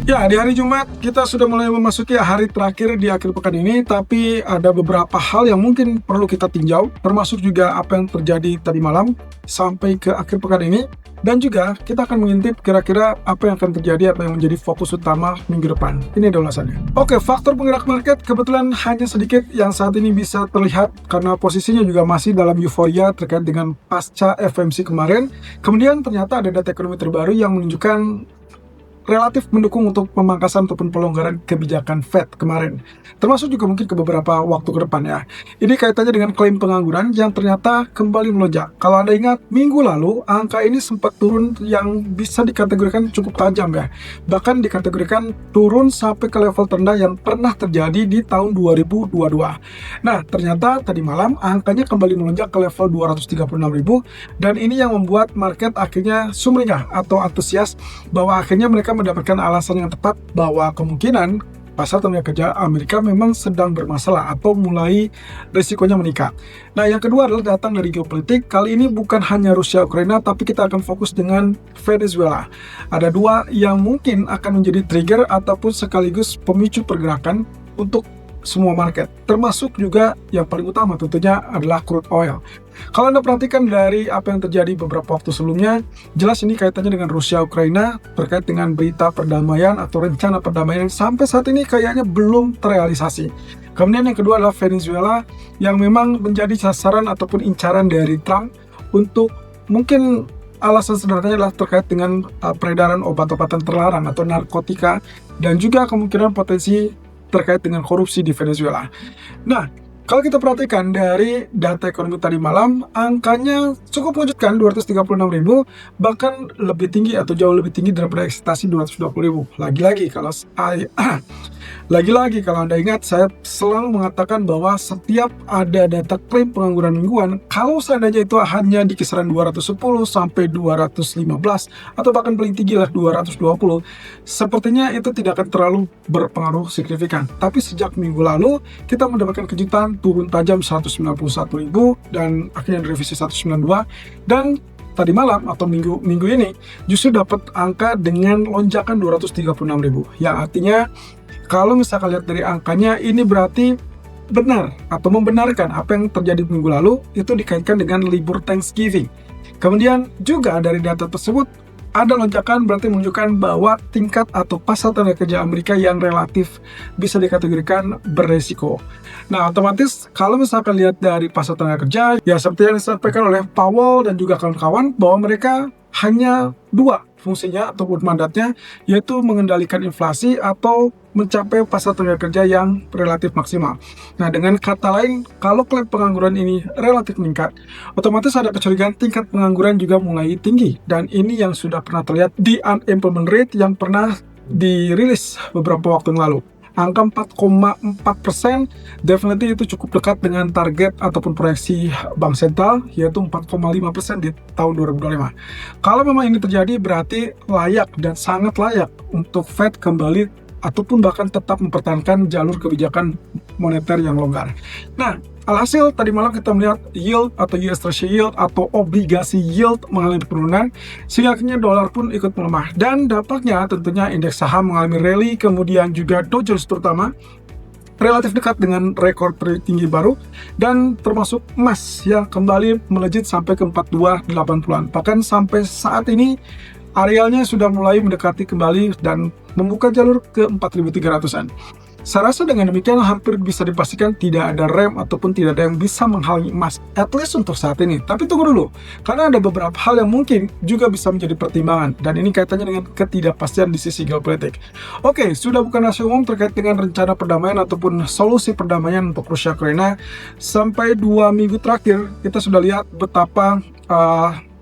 Ya, di hari Jumat kita sudah mulai memasuki hari terakhir di akhir pekan ini, tapi ada beberapa hal yang mungkin perlu kita tinjau, termasuk juga apa yang terjadi tadi malam sampai ke akhir pekan ini, dan juga kita akan mengintip kira-kira apa yang akan terjadi atau yang menjadi fokus utama minggu depan. Ini ada ulasannya. Oke, faktor penggerak market kebetulan hanya sedikit yang saat ini bisa terlihat karena posisinya juga masih dalam euforia terkait dengan pasca FOMC kemarin. Kemudian ternyata ada data ekonomi terbaru yang menunjukkan relatif mendukung untuk pemangkasan ataupun pelonggaran kebijakan Fed kemarin. Termasuk juga mungkin ke beberapa waktu ke depan ya. Ini kaitannya dengan klaim pengangguran yang ternyata kembali melonjak. Kalau Anda ingat, minggu lalu angka ini sempat turun yang bisa dikategorikan cukup tajam ya. Bahkan dikategorikan turun sampai ke level terendah yang pernah terjadi di tahun 2022. Nah, ternyata tadi malam angkanya kembali melonjak ke level 236.000 dan ini yang membuat market akhirnya sumringah atau antusias bahwa akhirnya mereka mendapatkan alasan yang tepat bahwa kemungkinan pasar tenaga kerja Amerika memang sedang bermasalah atau mulai risikonya meningkat. Nah, yang kedua adalah datang dari geopolitik. Kali ini bukan hanya Rusia Ukraina, tapi kita akan fokus dengan Venezuela. Ada dua yang mungkin akan menjadi trigger ataupun sekaligus pemicu pergerakan untuk semua market, termasuk juga yang paling utama tentunya adalah crude oil. Kalau Anda perhatikan dari apa yang terjadi beberapa waktu sebelumnya, jelas ini kaitannya dengan Rusia Ukraina terkait dengan berita perdamaian atau rencana perdamaian yang sampai saat ini kayaknya belum terrealisasi. Kemudian yang kedua adalah Venezuela yang memang menjadi sasaran ataupun incaran dari Trump untuk mungkin alasan sederhananya adalah terkait dengan peredaran obat-obatan terlarang atau narkotika dan juga kemungkinan potensi terkait dengan korupsi di Venezuela. Nah, kalau kita perhatikan dari data ekonomi tadi malam, angkanya cukup mengejutkan 236.000, bahkan lebih tinggi atau jauh lebih tinggi daripada ekspektasi 220.000. Lagi-lagi kalau Anda ingat, saya selalu mengatakan bahwa setiap ada data klaim pengangguran mingguan, kalau seandainya itu hanya di kisaran 210 sampai 215 atau bahkan paling tinggi lah 220, sepertinya itu tidak akan terlalu berpengaruh signifikan. Tapi sejak minggu lalu kita mendapatkan kejutan turun tajam 191.000 dan akhirnya direvisi 192, dan tadi malam atau minggu ini justru dapat angka dengan lonjakan 236.000, yang artinya kalau misalkan lihat dari angkanya ini berarti benar atau membenarkan apa yang terjadi minggu lalu itu dikaitkan dengan libur Thanksgiving. Kemudian juga dari data tersebut ada lonjakan berarti menunjukkan bahwa tingkat atau pasar tenaga kerja Amerika yang relatif bisa dikategorikan beresiko. Nah, otomatis kalau misalkan lihat dari pasar tenaga kerja, ya seperti yang disampaikan oleh Powell dan juga kawan-kawan bahwa mereka hanya dua fungsinya ataupun mandatnya, yaitu mengendalikan inflasi atau mencapai pasar tenaga kerja yang relatif maksimal. Nah, dengan kata lain, kalau klaim pengangguran ini relatif meningkat, otomatis ada kecurigaan tingkat pengangguran juga mulai tinggi. Dan ini yang sudah pernah terlihat di unemployment rate yang pernah dirilis beberapa waktu yang lalu. Angka 4,4% definitely itu cukup dekat dengan target ataupun proyeksi Bank Sentral, yaitu 4,5% di tahun 2025. Kalau memang ini terjadi, berarti layak dan sangat layak untuk Fed kembali ataupun bahkan tetap mempertahankan jalur kebijakan moneter yang longgar. Nah, alhasil tadi malam kita melihat yield atau US Treasury yield atau obligasi yield mengalami penurunan, sehingga akhirnya dolar pun ikut melemah. Dan dampaknya tentunya indeks saham mengalami rally, kemudian juga Dow Jones terutama relatif dekat dengan rekor tertinggi baru, dan termasuk emas yang kembali melejit sampai ke 4280-an. Bahkan sampai saat ini arealnya sudah mulai mendekati kembali dan membuka jalur ke 4.300-an. Saya rasa dengan demikian hampir bisa dipastikan tidak ada rem ataupun tidak ada yang bisa menghalangi emas, at least untuk saat ini. Tapi tunggu dulu, karena ada beberapa hal yang mungkin juga bisa menjadi pertimbangan, dan ini kaitannya dengan ketidakpastian di sisi geopolitik. Oke, sudah bukan rahasia umum terkait dengan rencana perdamaian ataupun solusi perdamaian untuk Rusia Ukraina. Sampai 2 minggu terakhir kita sudah lihat betapa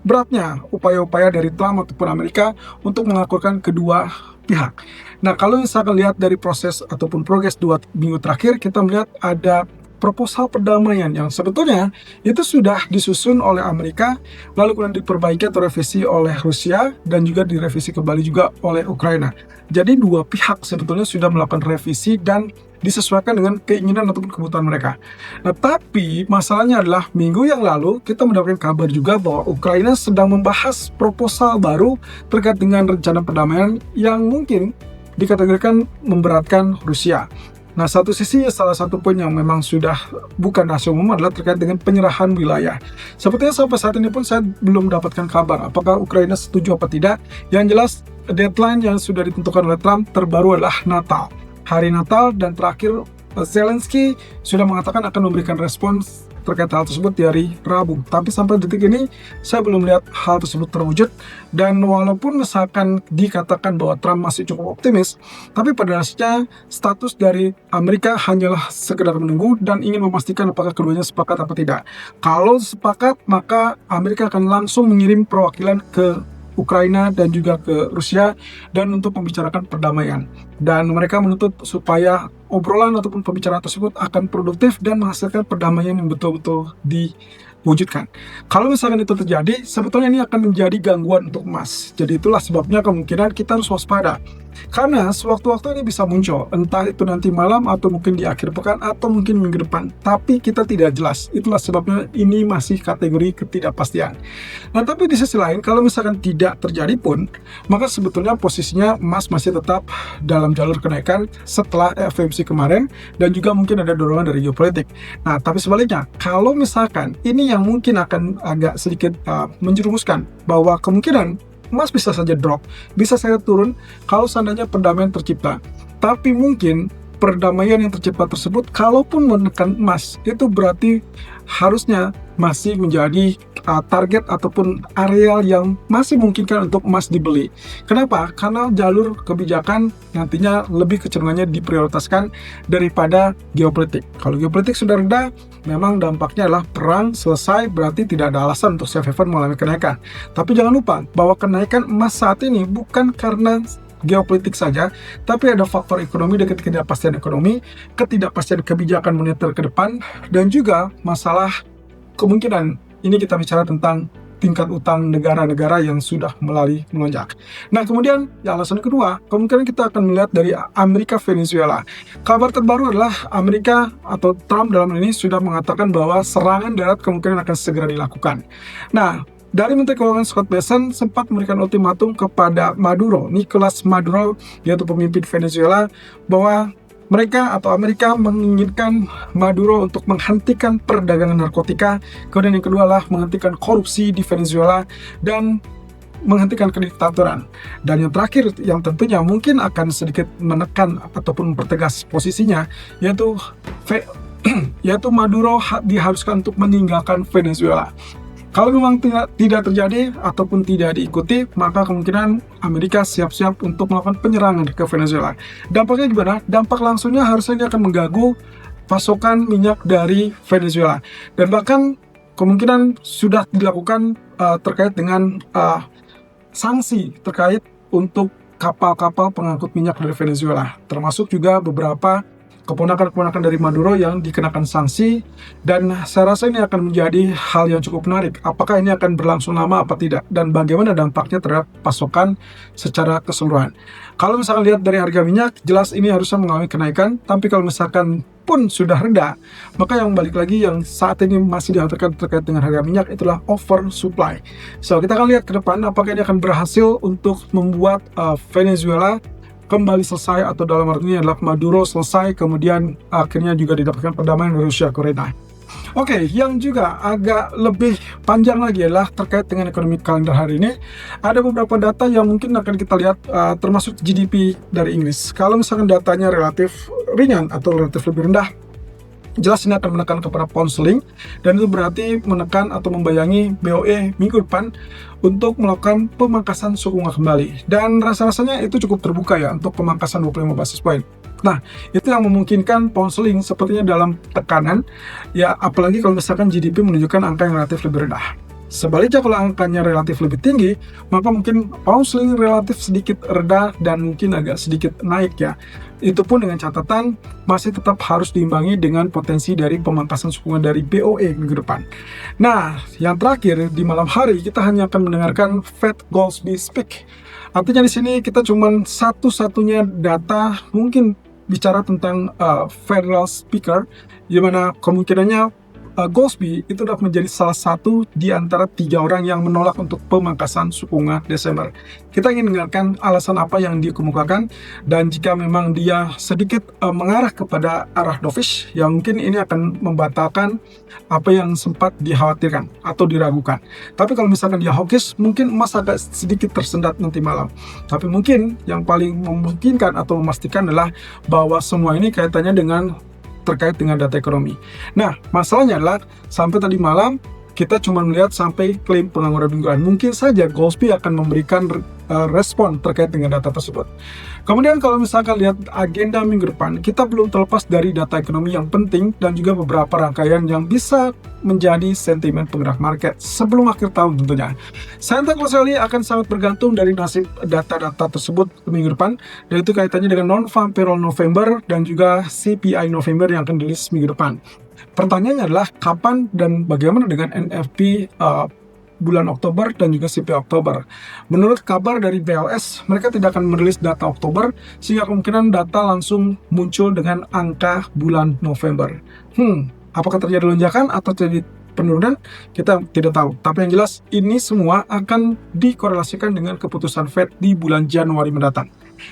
beratnya upaya-upaya dari Trump ataupun Amerika untuk mengakurkan kedua pihak. Nah, kalau misalkan lihat dari proses ataupun progres 2 minggu terakhir, kita melihat ada proposal perdamaian yang sebetulnya itu sudah disusun oleh Amerika, lalu kemudian diperbaiki atau revisi oleh Rusia, dan juga direvisi kembali juga oleh Ukraina. Jadi dua pihak sebetulnya sudah melakukan revisi dan disesuaikan dengan keinginan ataupun kebutuhan mereka. Nah, tapi masalahnya adalah minggu yang lalu kita mendapatkan kabar juga bahwa Ukraina sedang membahas proposal baru terkait dengan rencana perdamaian yang mungkin dikategorikan memberatkan Rusia. Nah, satu sisi salah satu poin yang memang sudah bukan rahasia umum adalah terkait dengan penyerahan wilayah. Sepertinya sampai saat ini pun saya belum mendapatkan kabar apakah Ukraina setuju apa tidak. Yang jelas deadline yang sudah ditentukan oleh Trump terbaru adalah Natal. Hari Natal, dan terakhir Zelensky sudah mengatakan akan memberikan respons terkait hal tersebut di hari Rabu. Tapi sampai detik ini saya belum melihat hal tersebut terwujud. Dan walaupun misalkan dikatakan bahwa Trump masih cukup optimis, tapi pada dasarnya status dari Amerika hanyalah sekedar menunggu dan ingin memastikan apakah keduanya sepakat atau tidak. Kalau sepakat, maka Amerika akan langsung mengirim perwakilan ke Ukraina dan juga ke Rusia dan untuk membicarakan perdamaian. Dan mereka menuntut supaya obrolan ataupun pembicaraan tersebut akan produktif dan menghasilkan perdamaian yang betul-betul diwujudkan. Kalau misalkan itu terjadi, sebetulnya ini akan menjadi gangguan untuk emas. Jadi itulah sebabnya kemungkinan kita harus waspada. Karena sewaktu-waktu ini bisa muncul, entah itu nanti malam atau mungkin di akhir pekan atau mungkin minggu depan. Tapi kita tidak jelas. Itulah sebabnya ini masih kategori ketidakpastian. Nah, tapi di sisi lain, kalau misalkan tidak terjadi pun, maka sebetulnya posisinya emas masih tetap dalam jalur kenaikan setelah FOMC kemarin, dan juga mungkin ada dorongan dari geopolitik. Nah, tapi sebaliknya, kalau misalkan ini yang mungkin akan agak sedikit menjerumuskan bahwa kemungkinan emas bisa saja drop, bisa saja turun kalau seandainya perdamaian tercipta. Tapi mungkin perdamaian yang tercipta tersebut, kalaupun menekan emas, itu berarti harusnya masih menjadi target ataupun areal yang masih memungkinkan untuk emas dibeli. Kenapa? Karena jalur kebijakan nantinya lebih kecenderungannya diprioritaskan daripada geopolitik. Kalau geopolitik sudah reda, memang dampaknya adalah perang selesai, berarti tidak ada alasan untuk safe haven mengalami kenaikan. Tapi jangan lupa bahwa kenaikan emas saat ini bukan karena geopolitik saja, tapi ada faktor ekonomi dan ketidakpastian ekonomi, ketidakpastian kebijakan moneter ke depan, dan juga masalah kemungkinan ini kita bicara tentang tingkat utang negara-negara yang sudah melonjak. Nah, kemudian alasan kedua, kemungkinan kita akan melihat dari Amerika Venezuela. Kabar terbaru adalah Amerika atau Trump dalam ini sudah mengatakan bahwa serangan darat kemungkinan akan segera dilakukan. Nah, dari Menteri Keuangan Scott Bessent sempat memberikan ultimatum kepada Nicolas Maduro, yaitu pemimpin Venezuela, bahwa mereka atau Amerika menginginkan Maduro untuk menghentikan perdagangan narkotika, kemudian yang kedua adalah menghentikan korupsi di Venezuela, dan menghentikan kediktatoran. Dan yang terakhir, yang tentunya mungkin akan sedikit menekan ataupun mempertegas posisinya, yaitu Maduro diharuskan untuk meninggalkan Venezuela. Kalau memang tidak terjadi ataupun tidak diikuti, maka kemungkinan Amerika siap-siap untuk melakukan penyerangan ke Venezuela. Dampaknya gimana? Dampak langsungnya harusnya ini akan mengganggu pasokan minyak dari Venezuela. Dan bahkan kemungkinan sudah dilakukan terkait dengan sanksi terkait untuk kapal-kapal pengangkut minyak dari Venezuela. Termasuk juga beberapa keponakan-keponakan dari Maduro yang dikenakan sanksi, dan saya rasa ini akan menjadi hal yang cukup menarik. Apakah ini akan berlangsung lama apa tidak, dan bagaimana dampaknya terhadap pasokan secara keseluruhan. Kalau misalkan lihat dari harga minyak, jelas ini harusnya mengalami kenaikan, tapi kalau misalkan pun sudah reda, maka yang balik lagi yang saat ini masih dikhawatirkan terkait dengan harga minyak itulah oversupply. So, kita akan lihat ke depan apakah ini akan berhasil untuk membuat Venezuela kembali selesai, atau dalam arti ini adalah Maduro selesai, kemudian akhirnya juga didapatkan perdamaian dari Rusia Ukraina. Oke, yang juga agak lebih panjang lagi adalah terkait dengan ekonomi kalender hari ini. Ada beberapa data yang mungkin akan kita lihat, termasuk GDP dari Inggris. Kalau misalkan datanya relatif ringan atau relatif lebih rendah, jelas ini akan menekan kepada pound sterling, dan itu berarti menekan atau membayangi BOE minggu depan untuk melakukan pemangkasan suku bunga kembali. Dan rasa-rasanya itu cukup terbuka ya untuk pemangkasan 25 basis point. Nah, itu yang memungkinkan pound sterling sepertinya dalam tekanan, ya apalagi kalau misalkan GDP menunjukkan angka yang relatif lebih rendah. Sebaliknya kalau angkanya relatif lebih tinggi, maka mungkin pound sterling relatif sedikit reda dan mungkin agak sedikit naik ya. Itu pun dengan catatan masih tetap harus diimbangi dengan potensi dari pemangkasan suku bunga dari BOE minggu depan. Nah, yang terakhir di malam hari kita hanya akan mendengarkan Fed Goolsbee speak. Artinya di sini kita cuma satu-satunya data mungkin bicara tentang federal speaker, di mana kemungkinannya Goolsbee itu dapat menjadi salah satu di antara 3 orang yang menolak untuk pemangkasan suku bunga Desember. Kita ingin dengarkan alasan apa yang dia kemukakan, dan jika memang dia sedikit mengarah kepada arah dovish, ya mungkin ini akan membatalkan apa yang sempat dikhawatirkan atau diragukan. Tapi kalau misalkan dia hawkish, mungkin emas agak sedikit tersendat nanti malam. Tapi mungkin yang paling memungkinkan atau memastikan adalah bahwa semua ini kaitannya terkait dengan data ekonomi. Nah, masalahnya adalah sampai tadi malam kita cuma melihat sampai klaim pengangguran mingguan. Mungkin saja Goolsbee akan memberikan respon terkait dengan data tersebut. Kemudian kalau misalkan lihat agenda minggu depan, kita belum terlepas dari data ekonomi yang penting dan juga beberapa rangkaian yang bisa menjadi sentimen penggerak market sebelum akhir tahun tentunya. Sentiment closely akan sangat bergantung dari nasib data-data tersebut minggu depan, dan itu kaitannya dengan non-farm payroll November dan juga CPI November yang akan dirilis minggu depan. Pertanyaannya adalah kapan dan bagaimana dengan NFP bulan Oktober dan juga CPI Oktober. Menurut kabar dari BLS, mereka tidak akan merilis data Oktober, sehingga kemungkinan data langsung muncul dengan angka bulan November. Apakah terjadi lonjakan atau terjadi penurunan? Kita tidak tahu. Tapi yang jelas, ini semua akan dikorelasikan dengan keputusan Fed di bulan Januari mendatang.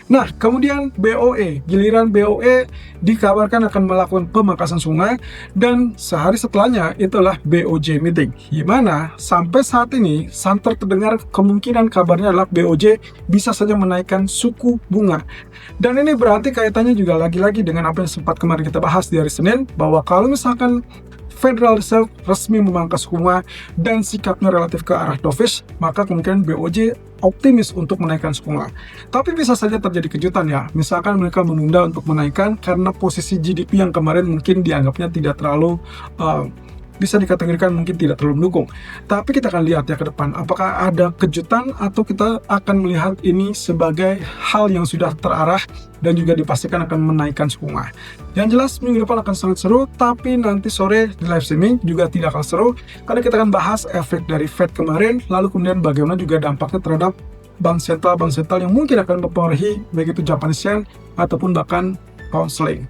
Nah, kemudian BOE, giliran BOE dikabarkan akan melakukan pemangkasan suku bunga, dan sehari setelahnya itulah BOJ meeting. Gimana? Sampai saat ini, santer terdengar kemungkinan kabarnya adalah BOJ bisa saja menaikkan suku bunga. Dan ini berarti kaitannya juga lagi-lagi dengan apa yang sempat kemarin kita bahas di hari Senin, bahwa kalau misalkan Federal Reserve resmi memangkas suku bunga dan sikapnya relatif ke arah dovish, maka kemungkinan BOJ optimis untuk menaikkan suku bunga. Tapi bisa saja terjadi kejutan ya, misalkan mereka menunda untuk menaikkan karena posisi GDP yang kemarin mungkin dianggapnya tidak terlalu bisa dikategorikan mungkin tidak terlalu mendukung. Tapi kita akan lihat ya ke depan, apakah ada kejutan atau kita akan melihat ini sebagai hal yang sudah terarah dan juga dipastikan akan menaikkan suku bunga. Yang jelas minggu depan akan sangat seru, tapi nanti sore di live streaming juga tidak akan seru, karena kita akan bahas efek dari Fed kemarin, lalu kemudian bagaimana juga dampaknya terhadap bank sentral yang mungkin akan mempengaruhi baik itu Japanese yen ataupun bahkan pound sterling.